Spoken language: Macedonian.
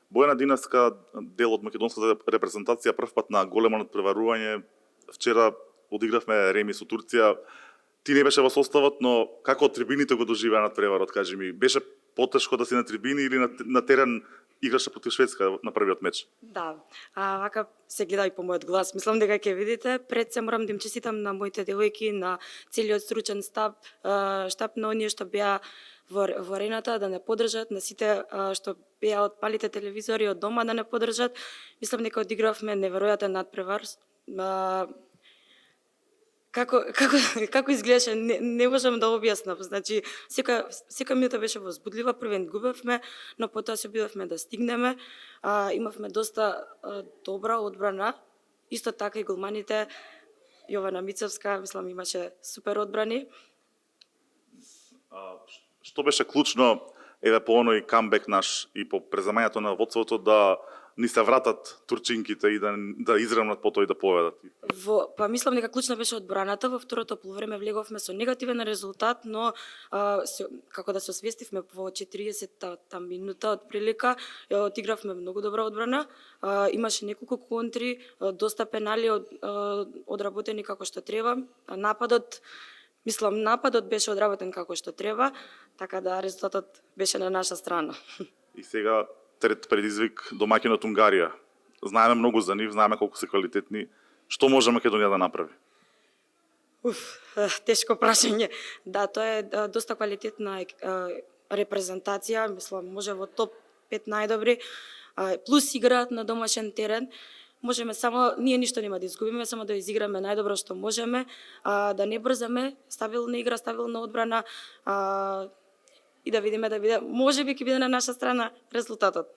Бојана Динаска, дел од македонската репрезентација, прв пат на големо надпреварување. Вчера одигравме реми со Турција. Ти не беше во составот, но како од трибините го доживеа надпреварот, кажи ми? Беше потешко да си на трибини или на терен играше против Шведска на првиот меч? Да, вака се гледа и по мојот глас. Мислам дека ќе видите. Пред се морам да им честитам на моите девојки, на целиот стручен штаб на оние што беа во арената, да не поддржат, на сите што беа од палите телевизори од дома да не поддржат. Мислам дека одигравме неверојатен надпревар. Како изгледаше, не можам да објаснам. Значи, сека минута беше возбудлива, првен губевме, но потоа се обидовме да стигнеме. Имавме доста добра одбрана. Исто така и голманите, Јована Мицевска, мислам, имаше супер одбрани. Што беше клучно, еве по оној камбек наш и по преземањето на водството, да ни се вратат турчинките и да изравнат потоа и да победат? Мислам дека клучна беше одбраната. Во второто полувреме влеговме со негативен резултат, но како да се освестивме во 40-та минута од прилика, одигравме многу добра одбрана. Имаше неколку контри, доста пенали одработени како што треба. Нападот беше одработен како што треба, така да резултатот беше на наша страна. И сега трет предизвик, домаќинот Унгарија. Знаеме многу за нив, знаеме колку се квалитетни. Што може Македонија да направи? Тешко прашање. Да, тоа е доста квалитетна репрезентација, мислам, може во топ 5 најдобри, плюс играат на домашен терен. Можеме само, ние ништо нема да изгубиме, само да изиграме најдобро што можеме, да не брзаме, стабилна игра, стабилна одбрана, и да видиме, можеби ќе биде на наша страна резултатот.